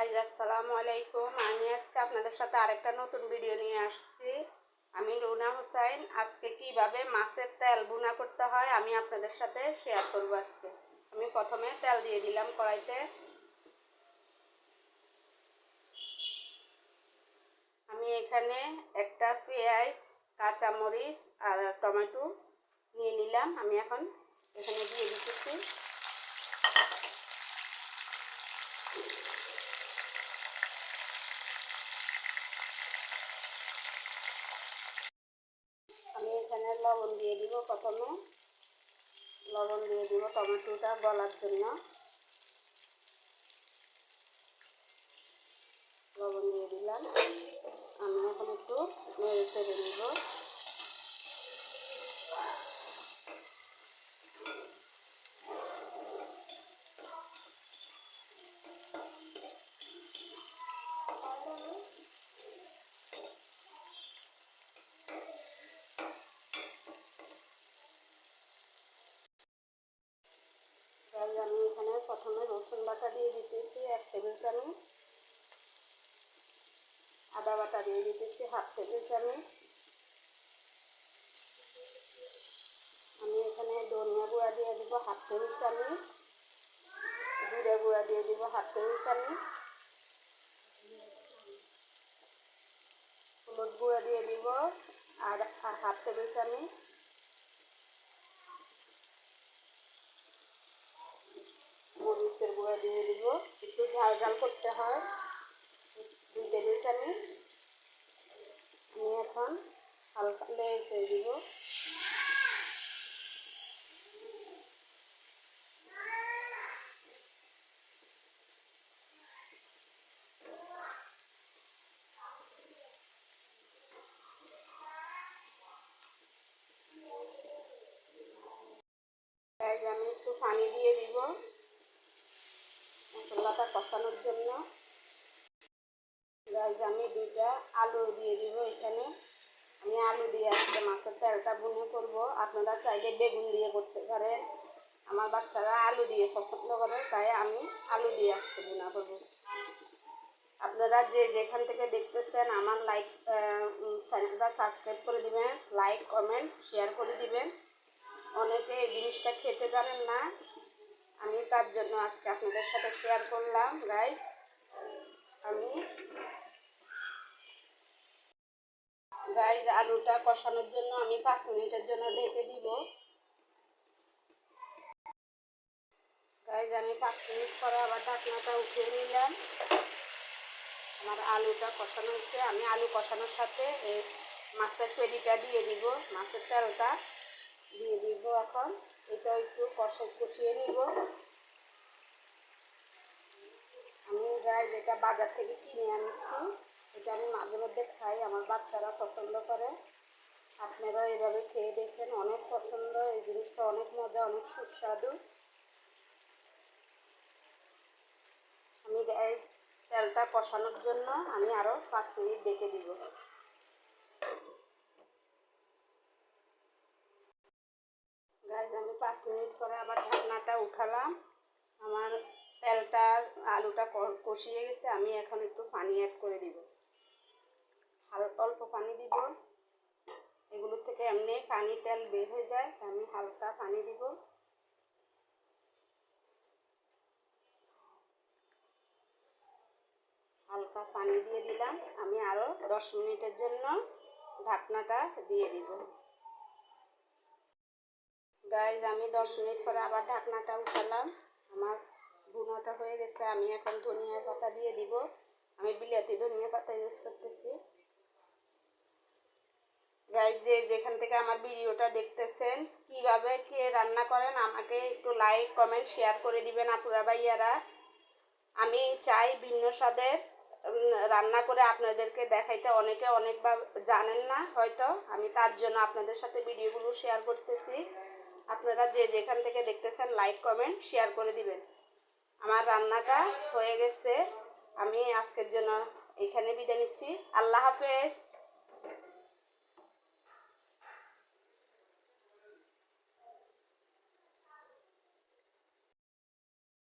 Guys আসসালামু আলাইকুম। আমি আজকে আপনাদের সাথে আরেকটা নতুন ভিডিও নিয়ে আসছি। আমি রুনা হুসাইন। আজকে কিভাবে মাছের তেল ভুনা করতে হয় আমি আপনাদের সাথে শেয়ার করব। আজকে আমি প্রথমে তেল দিয়ে দিলাম কড়াইতে। আমি এখানে একটা পেঁয়াজ, কাঁচামরিচ আর টমেটো নিয়ে নিলাম। আমি এখন এখানে দিয়ে দিতেছি। আমি এখানে লবণ দিয়ে দিব। প্রথমে লবণ দিয়ে দিব টমেটোটা গলার জন্য। লবণ দিয়ে দিলাম। আমি এখন একটু নেড়ে চেড়ে নিব। আমি এখানে প্রথমে রসুন বাটা দিয়ে দিতেছি 1 টেবিল চামচ, আদা বাটা দিয়ে দিতেছি 1/2 টেবিল চামচ। আমি এখানে ধনিয়া গুঁড়া দিয়ে দিব 1/2 টেবিল চামচ, জিরা গুঁড়া দিয়ে দিব 1/2 টেবিল চামচ, হলুদ গুঁড়া দিয়ে দিব আর 1/2 টেবিল চামচ, মরিচের গুঁড়া দিয়ে দিব। একটু ঝাল ঝাল করতে হয়, 2 টেবিল চামচ। আমি এখন হালকা নেড়ে দিব। আমি একটু পানি দিয়ে দিব মশলাটা কষানোর জন্য। আমি 2টা আলু দিয়ে দিব এখানে। আমি আলু দিয়ে আজকে মাছের তেলটা ভুনা করব। আপনারা চাইলে বেগুন দিয়ে করতে পারেন। আমার বাচ্চারা আলু দিয়ে পছন্দ করে, তাই আমি আলু দিয়ে আজকে ভুনা করব। আপনারা যে যেখান থেকে দেখতেছেন আমার চ্যানেলটা সাবস্ক্রাইব করে দিবেন, লাইক কমেন্ট শেয়ার করে দিবেন। অনেকে এই জিনিসটা খেতে জানেন না, আমি তার জন্য আজকে আপনাদের সাথে শেয়ার করলাম। গাইস আলুটা কষানোর জন্য আমি 5 মিনিটের জন্য ঢেকে দিব। আমি 5 মিনিট পরে আবার ঢাকনাটা উঠিয়ে নিলাম। আমার আলুটা কষানো হচ্ছে। আমি আলু কষানোর সাথে এই মাছের পেটিটা দিয়ে দিব, মাছের তেলটা দিয়ে দিব। এখন এটা একটু কষিয়ে নিব। আমি যেটা বাজার থেকে কিনে আনছি, এটা আমি মাঝে মধ্যে খাই, আমার বাচ্চারা পছন্দ করে। আপনারাও এভাবে খেয়ে দেখবেন, অনেক পছন্দ। এই জিনিসটা অনেক মজা, অনেক সুস্বাদু। আমি তেলটা কষানোর জন্য আমি আরও 5 মিনিট ঢেকে দিব। আমি 5 মিনিট পরে আবার ঢাকনাটা উঠালাম। আমার তেলটা আলুটা কষিয়ে গেছে। আমি এখন একটু পানি অ্যাড করে দিব, অল্প পানি দিব। এগুলোর থেকে এমনি পানি তেল বের হয়ে যায়, তা আমি হালকা পানি দিব। হালকা পানি দিয়ে দিলাম। আমি আরও 10 মিনিটের জন্য ঢাকনাটা দিয়ে দিব। আমি 10 মিনিট পরে আবার ঢাকনাটা উঠালাম। আমার ভুনাটা হয়ে গেছে। আমি এখন ধনিয়া পাতা দিয়ে দিব। আমি বিলাতি ধনিয়া পাতা ইউজ করতেছি। যে যেখান থেকে আমার ভিডিওটা দেখতেছেন, কিভাবে কে রান্না করেন আমাকে একটু লাইক কমেন্ট শেয়ার করে দিবেন আপুরা ভাইয়ারা। আমি চাই ভিন্ন স্বাদের রান্না করে আপনাদেরকে দেখাইতে। অনেকে অনেকবার জানেন না হয়তো, আমি তার জন্য আপনাদের সাথে ভিডিওগুলো শেয়ার করতেছি। আপনারা যে যেখান থেকে দেখতেছেন লাইক কমেন্ট শেয়ার করে দিবেন। আমার রান্নাটা হয়ে গেছে। আমি আজকের জন্য এখানে বিদায় নিচ্ছি। আল্লাহ হাফেজ।